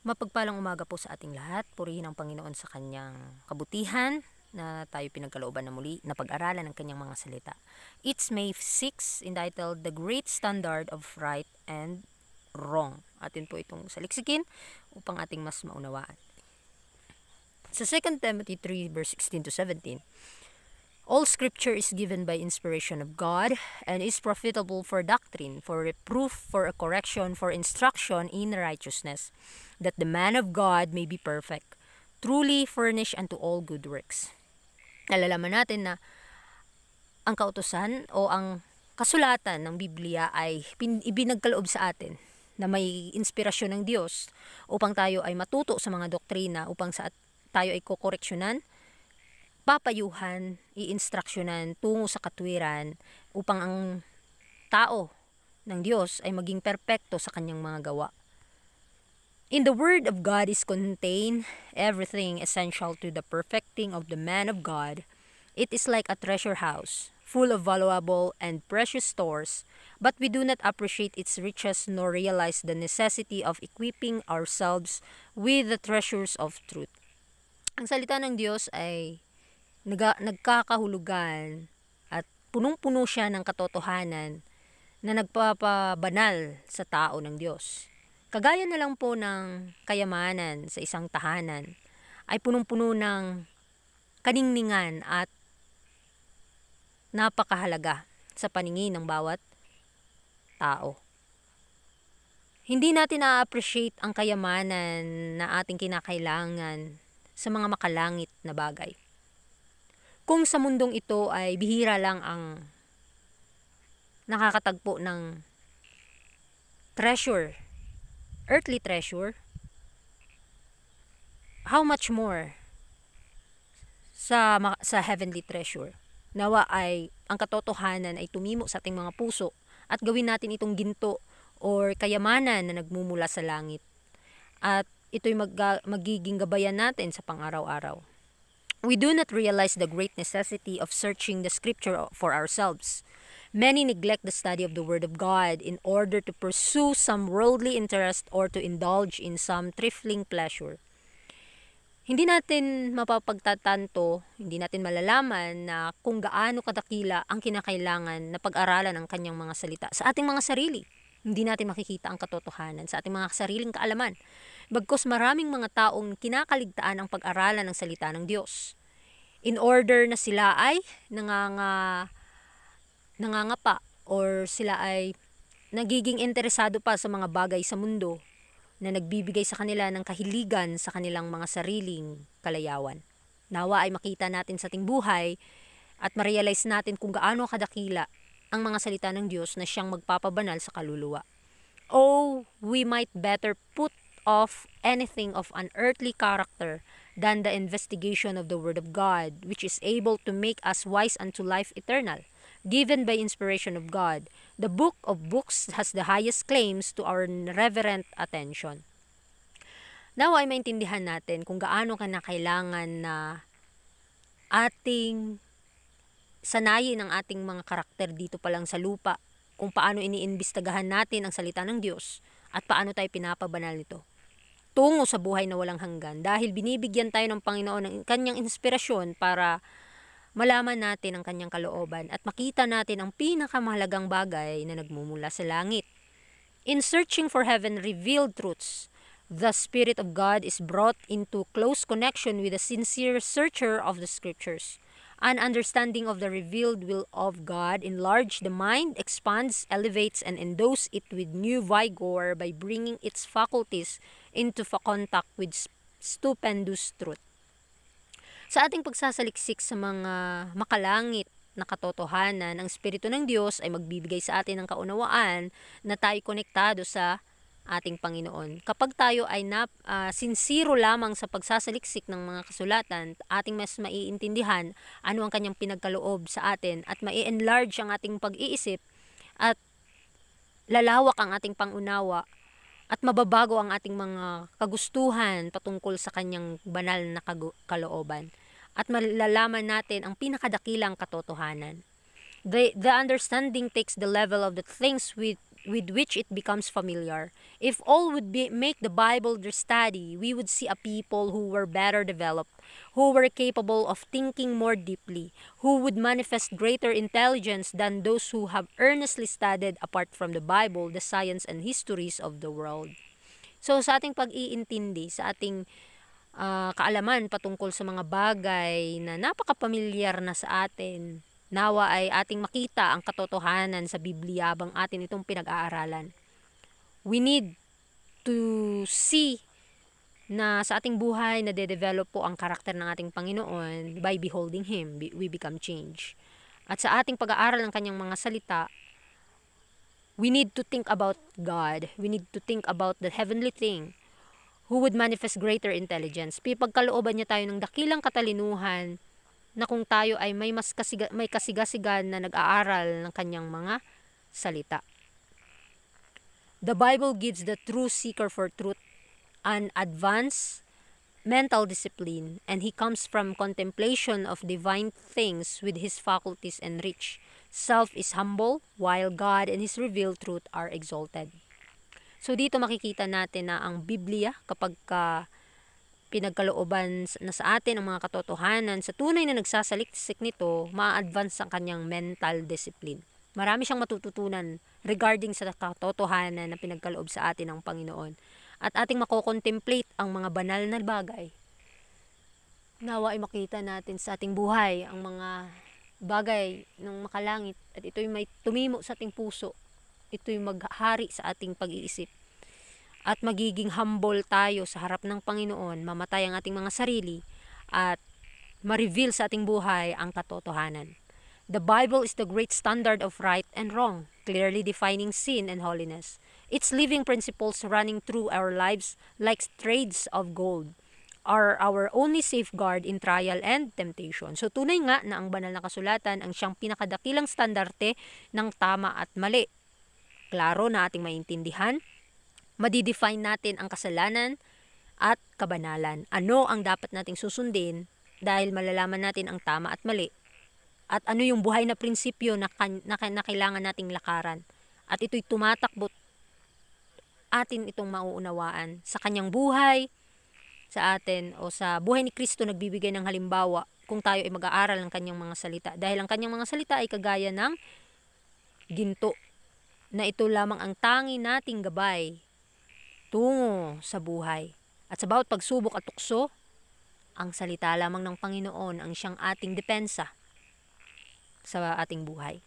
Mapagpalang umaga po sa ating lahat. Purihin ang Panginoon sa kanyang kabutihan na tayo pinagkalooban na muli na pag-aralan ng kanyang mga salita. It's May 6, entitled The Great Standard of Right and Wrong. Atin po itong saliksikin upang ating mas maunawaan. Sa 2 Timothy 3 verse 16 to 17, all scripture is given by inspiration of God and is profitable for doctrine, for reproof, for correction, for instruction in righteousness, that the man of God may be perfect, truly furnished unto all good works. Nalalaman natin na ang kautusan o ang kasulatan ng Biblia ay ibinagkaloob sa atin na may inspirasyon ng Diyos upang tayo ay matuto sa mga doktrina, upang tayo ay kokoreksyonan, papayuhan, iinstruksyonan tungo sa katwiran upang ang tao ng Diyos ay maging perpekto sa kanyang mga gawa. In the Word of God is contained everything essential to the perfecting of the man of God. It is like a treasure house, full of valuable and precious stores, but we do not appreciate its riches nor realize the necessity of equipping ourselves with the treasures of truth. Ang salita ng Diyos ay nagkakahulugan at punong-puno siya ng katotohanan na nagpapabanal sa tao ng Diyos. Kagaya na lang po ng kayamanan sa isang tahanan ay punong-puno ng kaningningan at napakahalaga sa paningin ng bawat tao. Hindi natin na-appreciate ang kayamanan na ating kinakailangan sa mga makalangit na bagay. Kung sa mundong ito ay bihira lang ang nakakatagpo ng treasure, earthly treasure, how much more sa heavenly treasure? Nawa ay ang katotohanan ay tumimo sa ating mga puso at gawin natin itong ginto or kayamanan na nagmumula sa langit. At ito'y magiging gabayan natin sa pang-araw-araw. We do not realize the great necessity of searching the scripture for ourselves. Many neglect the study of the Word of God in order to pursue some worldly interest or to indulge in some trifling pleasure. Hindi natin mapapagtatanto, hindi natin malalaman na kung gaano kadakila ang kinakailangan na pag-aralan ng kanyang mga salita sa ating mga sarili. Hindi natin makikita ang katotohanan sa ating mga sariling kaalaman. Bagkus maraming mga taong kinakaligtaan ang pag-aralan ng salita ng Diyos. In order na sila ay nangangapa or sila ay nagiging interesado pa sa mga bagay sa mundo na nagbibigay sa kanila ng kahiligan sa kanilang mga sariling kalayawan. Nawa ay makita natin sa ating buhay at ma-realize natin kung gaano kadakila ang mga salita ng Diyos na siyang magpapabanal sa kaluluwa. Oh, we might better put off anything of an earthly character than the investigation of the Word of God, which is able to make us wise unto life eternal, given by inspiration of God. The book of books has the highest claims to our reverent attention. Now ay maintindihan natin kung gaano kailangan na ating sanayin ang ating mga karakter dito pa lang sa lupa, kung paano iniimbestagahan natin ang salita ng Diyos at paano tayo pinapabanal nito tungo sa buhay na walang hanggan, dahil binibigyan tayo ng Panginoon ng kanyang inspirasyon para malaman natin ang kanyang kalooban at makita natin ang pinakamahalagang bagay na nagmumula sa langit. In searching for heaven-revealed truths, the Spirit of God is brought into close connection with the sincere searcher of the Scriptures. An understanding of the revealed will of God enlarge the mind, expands, elevates, and endows it with new vigor by bringing its faculties into contact with stupendous truth. Sa ating pagsasaliksik sa mga makalangit na katotohanan, ang Espiritu ng Diyos ay magbibigay sa atin ng kaunawaan na tayo konektado sa ating Panginoon. Kapag tayo ay sinsiro lamang sa pagsasaliksik ng mga kasulatan, ating mas maiintindihan ano ang kanyang pinagkaloob sa atin at mai-enlarge ang ating pag-iisip at lalawak ang ating pangunawa at mababago ang ating mga kagustuhan patungkol sa kanyang banal na kalooban at malalaman natin ang pinakadakilang katotohanan. The understanding takes the level of the things with which it becomes familiar. If all would make the Bible their study, we would see a people who were better developed, who were capable of thinking more deeply, who would manifest greater intelligence than those who have earnestly studied, apart from the Bible, the science and histories of the world. So sa ating pag-iintindi, sa ating kaalaman patungkol sa mga bagay na napakapamilyar na sa atin, nawa ay ating makita ang katotohanan sa Biblia habang atin itong pinag-aaralan. We need to see na sa ating buhay na de-develop po ang karakter ng ating Panginoon. By beholding Him, we become changed. At sa ating pag-aaral ng Kanyang mga salita, we need to think about God. We need to think about the heavenly thing who would manifest greater intelligence. Pagkalooban niya tayo ng dakilang katalinuhan na kung tayo ay may kasigasigan na nag-aaral ng Kanyang mga salita. The Bible gives the true seeker for truth an advanced mental discipline, and he comes from contemplation of divine things with his faculties enriched. Self is humble, while God and His revealed truth are exalted. So dito makikita natin na ang Biblia, kapag pinagkalooban na sa atin ang mga katotohanan, sa tunay na nagsasaliksik nito, ma-advance ang kanyang mental discipline. Marami siyang matututunan regarding sa katotohanan na pinagkaloob sa atin ng Panginoon. At ating makokontemplate ang mga banal na bagay. Nawa ay makita natin sa ating buhay ang mga bagay ng makalangit at ito'y may tumimo sa ating puso. Ito'y maghari sa ating pag-iisip. At magiging humble tayo sa harap ng Panginoon, mamatay ang ating mga sarili at ma-reveal sa ating buhay ang katotohanan. The Bible is the great standard of right and wrong, clearly defining sin and holiness. Its living principles running through our lives like threads of gold are our only safeguard in trial and temptation. So tunay nga na ang banal na kasulatan ang siyang pinakadakilang standarte ng tama at mali. Klaro na ating maintindihan, madidefine natin ang kasalanan at kabanalan. Ano ang dapat nating susundin dahil malalaman natin ang tama at mali. At ano yung buhay na prinsipyo na kailangan nating lakaran. At ito'y tumatakbo atin itong mauunawaan sa kanyang buhay, sa atin o sa buhay ni Kristo nagbibigay ng halimbawa kung tayo ay mag-aaral ng kanyang mga salita. Dahil ang kanyang mga salita ay kagaya ng ginto na ito lamang ang tangi nating gabay tungo sa buhay. At sa bawat pagsubok at tukso, ang salita lamang ng Panginoon ang siyang ating depensa sa ating buhay.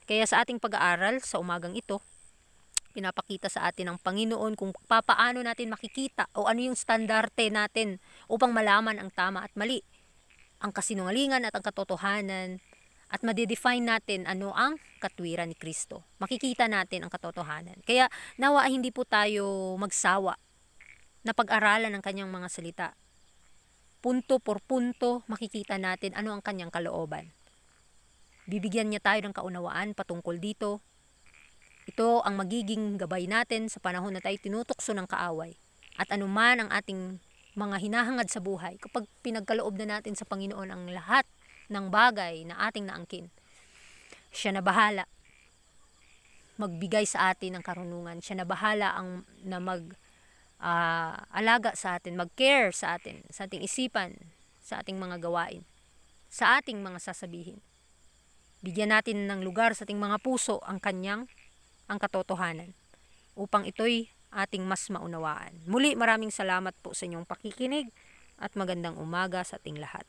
Kaya sa ating pag-aaral sa umagang ito, pinapakita sa atin ng Panginoon kung papaano natin makikita o ano yung standarte natin upang malaman ang tama at mali, ang kasinungalingan at ang katotohanan, at madidefine natin ano ang katwiran ni Kristo. Makikita natin ang katotohanan. Kaya nawa hindi po tayo magsawa na pag-aralan ng kanyang mga salita. Punto por punto makikita natin ano ang kanyang kalooban. Bibigyan niya tayo ng kaunawaan patungkol dito. Ito ang magiging gabay natin sa panahon na tayo tinutokso ng kaaway. At anuman ang ating mga hinahangad sa buhay, kapag pinagkaloob na natin sa Panginoon ang lahat ng bagay na ating naangkin, siya na bahala magbigay sa atin ng karunungan. Siya na bahala na alaga sa atin, mag-care sa atin, sa ating isipan, sa ating mga gawain, sa ating mga sasabihin. Bigyan natin ng lugar sa ating mga puso ang katotohanan upang ito'y ating mas maunawaan. Muli, maraming salamat po sa inyong pakikinig at magandang umaga sa ating lahat.